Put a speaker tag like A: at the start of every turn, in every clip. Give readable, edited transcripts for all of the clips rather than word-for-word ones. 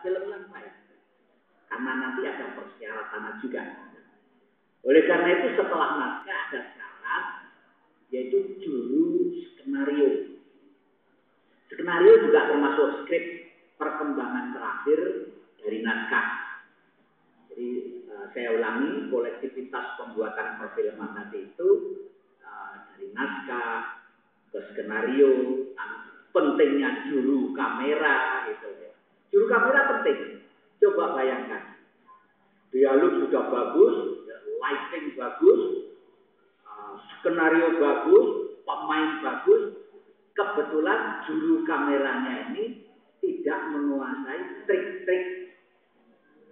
A: film yang baik. Karena nanti ada persyaratan juga. Oleh karena itu setelah naskah ada syarat, yaitu juru skenario. Skenario juga termasuk skrip perkembangan terakhir dari naskah. Jadi saya ulangi, kolektivitas pembuatan perfilman tadi itu dari naskah ke skenario, pentingnya juru kamera gitu. Juru kamera penting. Coba bayangkan, dialog sudah bagus, lighting bagus, skenario bagus, pemain bagus. Kebetulan juru kameranya ini tidak menguasai trik-trik,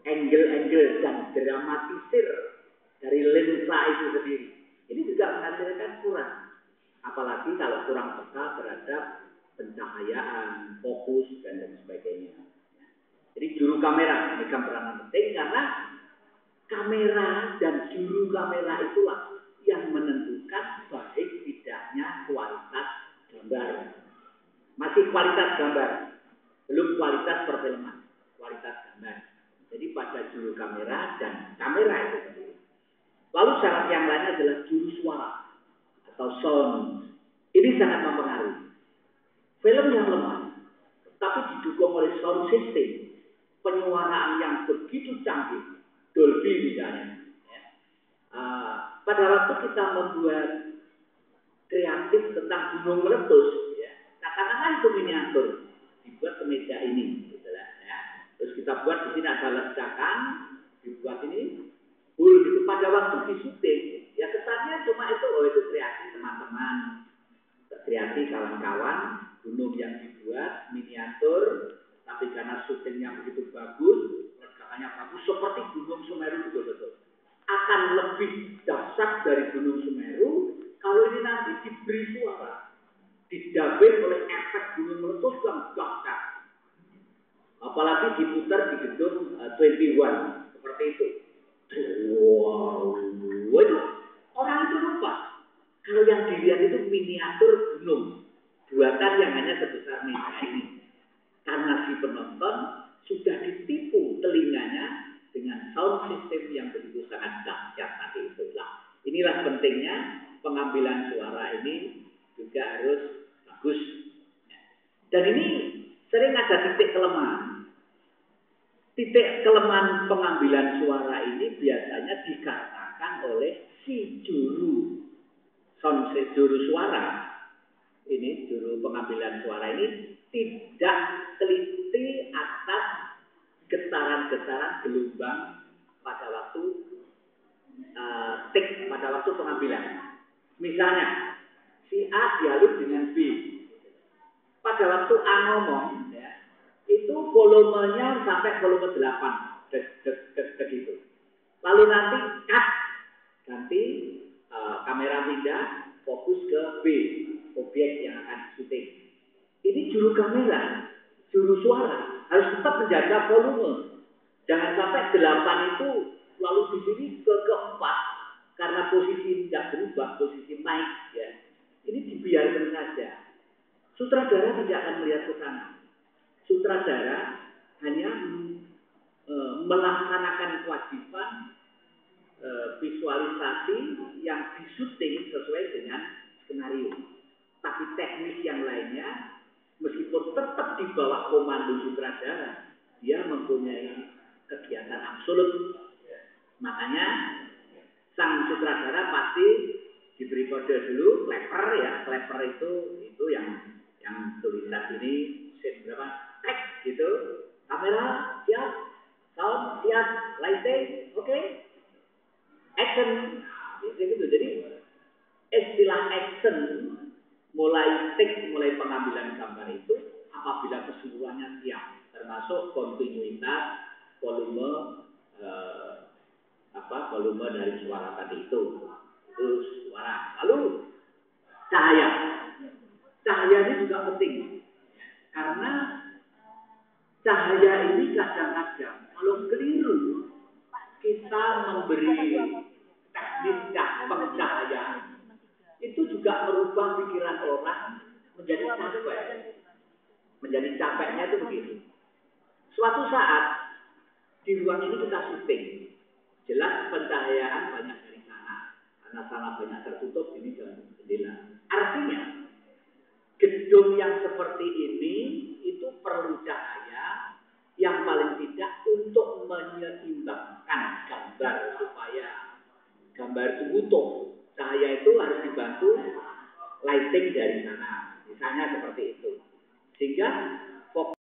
A: angle-angle dan dramatisir dari lensa itu sendiri. Ini juga menghasilkan kurang. Apalagi kalau kurang peka terhadap pencahayaan, fokus, dan lain sebagainya. Jadi juru kamera memegang peranan penting karena kamera dan juru kamera itulah yang menentukan baik tidaknya kualitas gambar. Masih kualitas gambar, belum kualitas perfilman, kualitas gambar. Jadi pada juru kamera dan kamera itu sendiri. Lalu syarat yang lainnya adalah juru suara atau sound. Ini sangat mempengaruhi. Film yang lemah, tapi didukung oleh sound system, penyuaraan yang begitu canggih, Dolby misalnya. Pada waktu kita membuat kreatif tentang gunung meletus, ya, katakanlah itu miniatur, dibuat ke meja ini, gitu lah, ya. Terus kita buat di sini ada ledakan, dibuat ini, gitu. Pada waktu disuting, ya kesannya cuma itu, oh itu kreasi teman-teman, kreasi kawan-kawan, gunung yang dibuat miniatur, tapi karena syutingnya begitu bagus, ledakannya bagus, seperti Gunung Semeru betul-betul. Akan lebih dahsyat dari Gunung Semeru kalau ini nanti diberi suara, didabing oleh efek gunung meletus yang dahsyat. Apalagi diputar di gedung 21 seperti itu. Wow, itu orang itu lupa kalau yang dilihat itu miniatur gunung buatan yang hanya sebesar meja ini. Karena si penonton sudah ditipu telinganya dengan sound system yang begitu sangat dahsyat tadi itulah. Inilah pentingnya pengambilan suara ini juga harus bagus. Dan ini sering ada titik kelemahan. Titik kelemahan pengambilan suara ini biasanya dikatakan oleh si juru suara. Ini juru pengambilan suara ini tidak teliti atas getaran-getaran gelombang pada waktu pada waktu pengambilan. Misalnya si A dialog dengan B. Pada waktu A ngomong, ya, itu volumenya sampai volume 8, begitu. Lalu nanti cut, ganti kamera pindah, fokus ke B, objek yang akan syuting. Ini juru kamera, juru suara harus tetap menjaga volume. Jangan sampai 8 itu lalu di sini ke 4 karena posisi tidak berubah, posisi naik, ya. Ini dibiarkan saja. Sutradara tidak akan melihat ke sana. Sutradara hanya melaksanakan kewajiban visualisasi yang disuting sesuai dengan skenario. Tapi teknis yang lainnya, meskipun tetap di bawah komando sutradara, dia mempunyai kegiatan absolut. Makanya sang sutradara pasti diberi kode dulu, clapper ya, clapper itu yang tulisan ini scene berapa, tag gitu, kamera siap, sound siap, lighting oke, action, gitu. Jadi istilah action mulai pengambilan gambar itu apabila keseluruhannya siap, termasuk kontinuitas volume volume dari suara tadi itu suara. Lalu cahaya ini juga penting karena cahaya ini kadang-kadang kalau keliru kita memberi teknis pencahayaan itu juga merubah pikiran orang menjadi capek. Menjadi capeknya itu begitu. Suatu saat di ruang ini kita syuting, jelas pencahayaan banyak dari sana, karena sana banyak tertutup, ini jangan jendela. Artinya gedung yang seperti ini itu perlu cahaya yang paling tidak untuk menyeimbangkan gambar supaya gambar itu utuh. Cahaya itu harus dibantu lighting dari sana, misalnya seperti itu. Sehingga